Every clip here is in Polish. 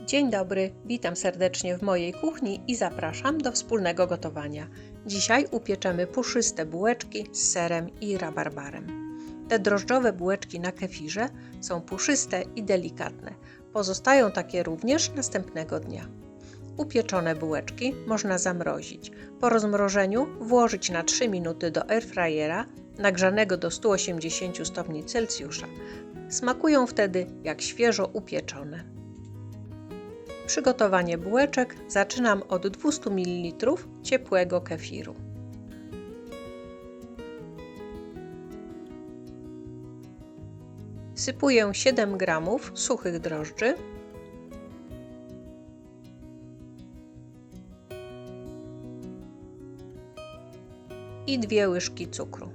Dzień dobry, witam serdecznie w mojej kuchni i zapraszam do wspólnego gotowania. Dzisiaj upieczemy puszyste bułeczki z serem i rabarbarem. Te drożdżowe bułeczki na kefirze są puszyste i delikatne. Pozostają takie również następnego dnia. Upieczone bułeczki można zamrozić. Po rozmrożeniu włożyć na 3 minuty do airfryera nagrzanego do 180 stopni Celsjusza. Smakują wtedy jak świeżo upieczone. Przygotowanie bułeczek zaczynam od 200 ml ciepłego kefiru. Sypuję 7 g suchych drożdży, i 2 łyżki cukru.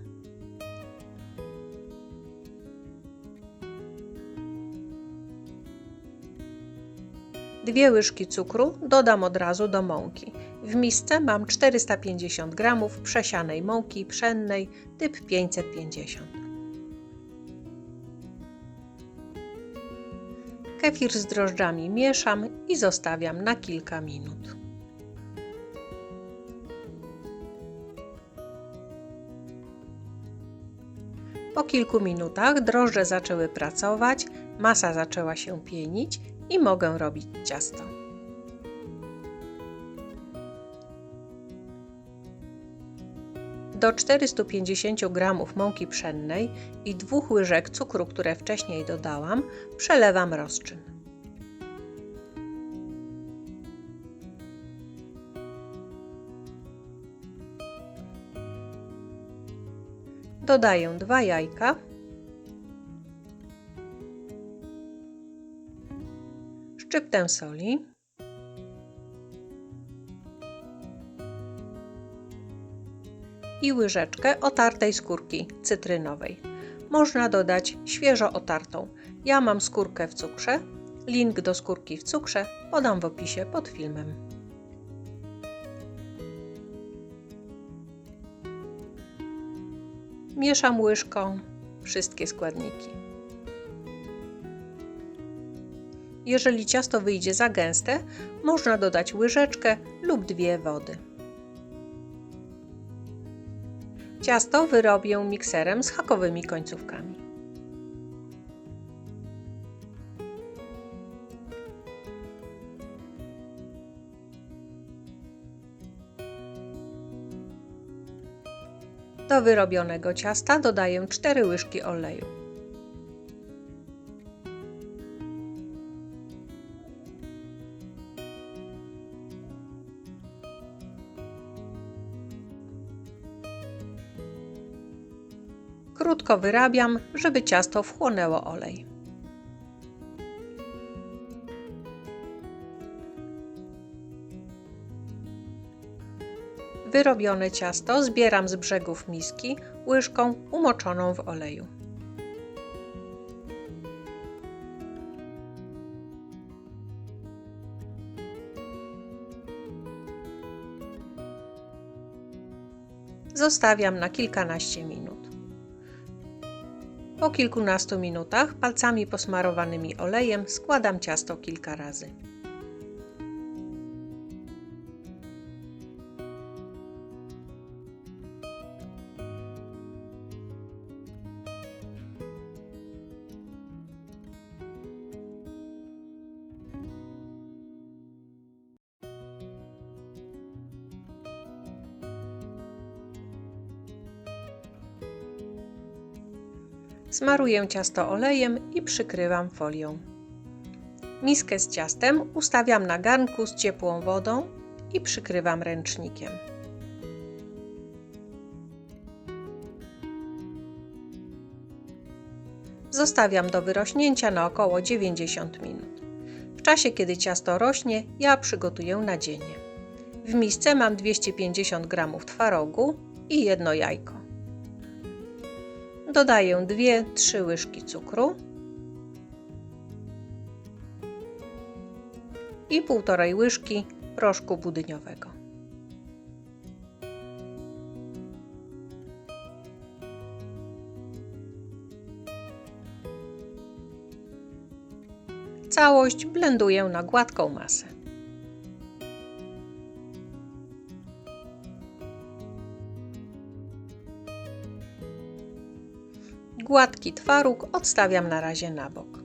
Dwie łyżki cukru dodam od razu do mąki. W misce mam 450 g przesianej mąki pszennej typ 550. Kefir z drożdżami mieszam i zostawiam na kilka minut. Po kilku minutach drożdże zaczęły pracować, masa zaczęła się pienić i mogę robić ciasto. Do 450 g mąki pszennej i 2 łyżek cukru, które wcześniej dodałam, przelewam rozczyn. Dodaję 2 jajka, szczyptę soli, i łyżeczkę otartej skórki cytrynowej. Można dodać świeżo otartą. Ja mam skórkę w cukrze. Link do skórki w cukrze podam w opisie pod filmem. Mieszam łyżką wszystkie składniki. Jeżeli ciasto wyjdzie za gęste, można dodać łyżeczkę lub 2 wody. Ciasto wyrobię mikserem z hakowymi końcówkami. Do wyrobionego ciasta dodaję 4 łyżki oleju. Krótko wyrabiam, żeby ciasto wchłonęło olej. Wyrobione ciasto zbieram z brzegów miski łyżką umoczoną w oleju. Zostawiam na kilkanaście minut. Po kilkunastu minutach palcami posmarowanymi olejem składam ciasto kilka razy. Smaruję ciasto olejem i przykrywam folią. Miskę z ciastem ustawiam na garnku z ciepłą wodą i przykrywam ręcznikiem. Zostawiam do wyrośnięcia na około 90 minut. W czasie, kiedy ciasto rośnie, ja przygotuję nadzienie. W misce mam 250 g twarogu i 1 jajko. Dodaję 2-3 łyżki cukru i 1,5 łyżki proszku budyniowego. Całość blenduję na gładką masę. Gładki twaróg odstawiam na razie na bok.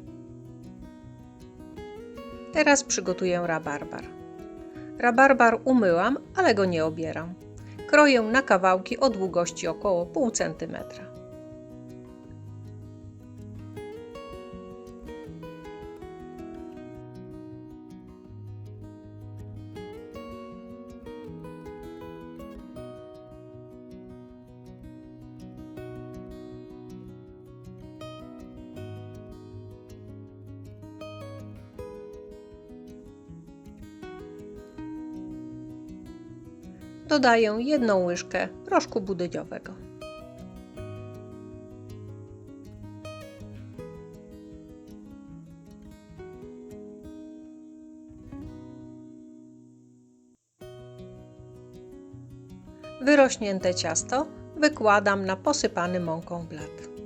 Teraz przygotuję rabarbar. Rabarbar umyłam, ale go nie obieram. Kroję na kawałki o długości około pół centymetra. Dodaję 1 łyżkę proszku budyniowego. Wyrośnięte ciasto wykładam na posypany mąką blat.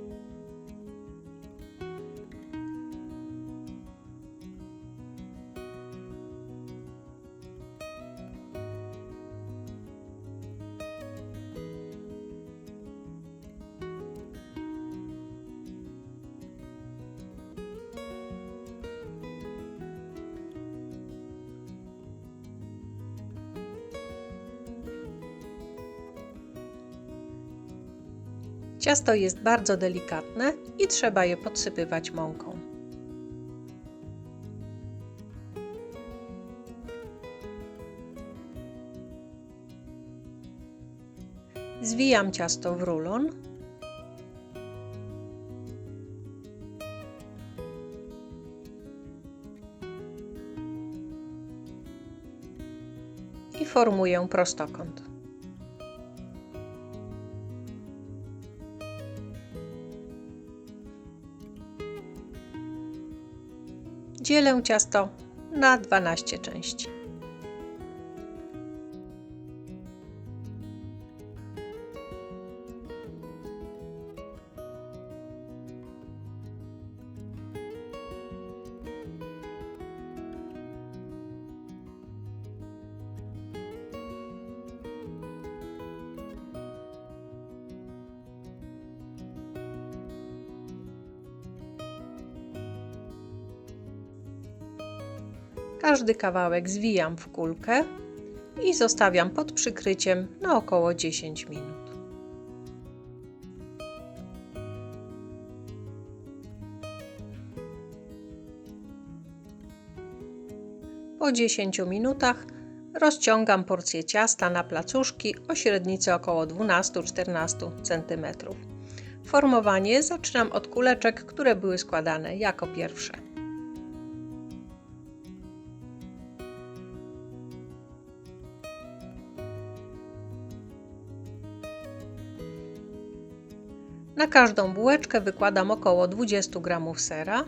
Ciasto jest bardzo delikatne i trzeba je podsypywać mąką. Zwijam ciasto w rulon. I formuję prostokąt. Dzielę ciasto na 12 części. Każdy kawałek zwijam w kulkę i zostawiam pod przykryciem na około 10 minut. Po 10 minutach rozciągam porcję ciasta na placuszki o średnicy około 12-14 cm. Formowanie zaczynam od kuleczek, które były składane jako pierwsze. Na każdą bułeczkę wykładam około 20 g sera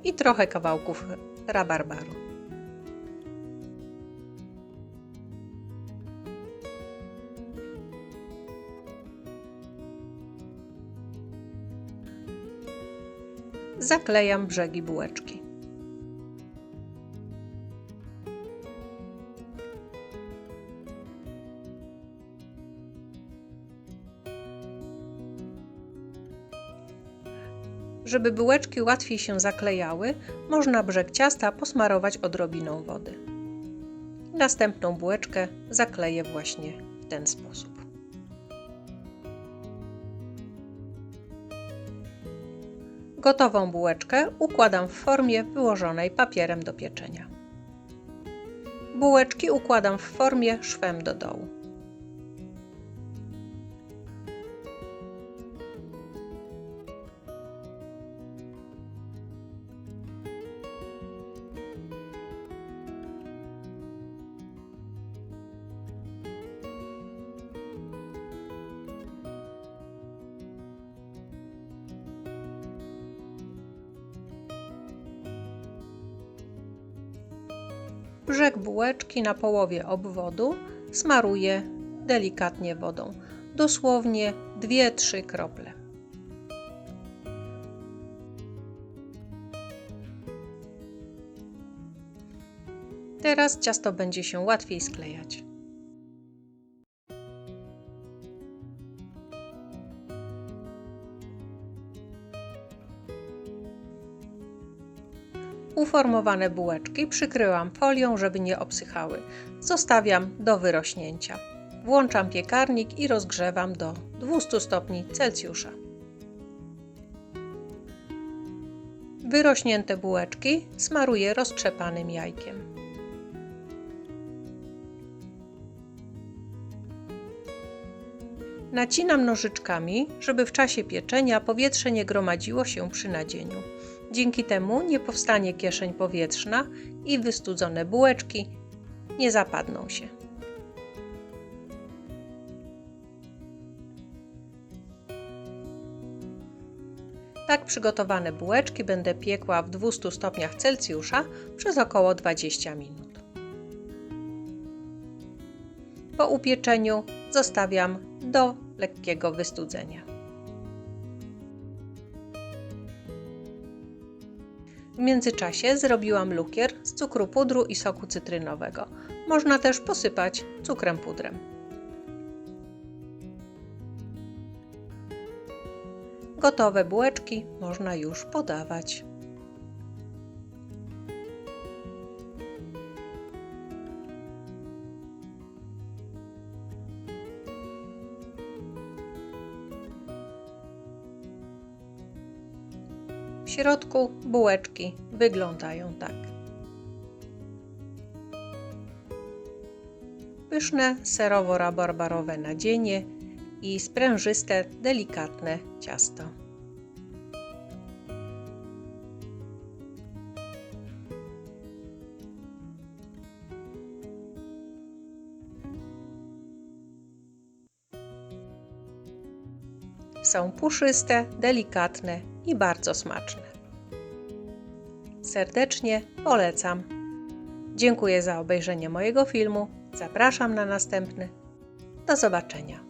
i trochę kawałków rabarbaru. Zaklejam brzegi bułeczki. Żeby bułeczki łatwiej się zaklejały, można brzeg ciasta posmarować odrobiną wody. Następną bułeczkę zakleję właśnie w ten sposób. Gotową bułeczkę układam w formie wyłożonej papierem do pieczenia. Bułeczki układam w formie szwem do dołu. Brzeg bułeczki na połowie obwodu smaruję delikatnie wodą, dosłownie 2-3 krople. Teraz ciasto będzie się łatwiej sklejać. Uformowane bułeczki przykryłam folią, żeby nie obsychały. Zostawiam do wyrośnięcia. Włączam piekarnik i rozgrzewam do 200 stopni Celsjusza. Wyrośnięte bułeczki smaruję roztrzepanym jajkiem. Nacinam nożyczkami, żeby w czasie pieczenia powietrze nie gromadziło się przy nadzieniu. Dzięki temu nie powstanie kieszeń powietrzna i wystudzone bułeczki nie zapadną się. Tak przygotowane bułeczki będę piekła w 200 stopniach Celsjusza przez około 20 minut. Po upieczeniu zostawiam do lekkiego wystudzenia. W międzyczasie zrobiłam lukier z cukru pudru i soku cytrynowego. Można też posypać cukrem pudrem. Gotowe bułeczki można już podawać. W środku bułeczki wyglądają tak. Pyszne serowo-rabarbarowe nadzienie i sprężyste, delikatne ciasto. Są puszyste, delikatne i bardzo smaczne. Serdecznie polecam. Dziękuję za obejrzenie mojego filmu. Zapraszam na następny. Do zobaczenia.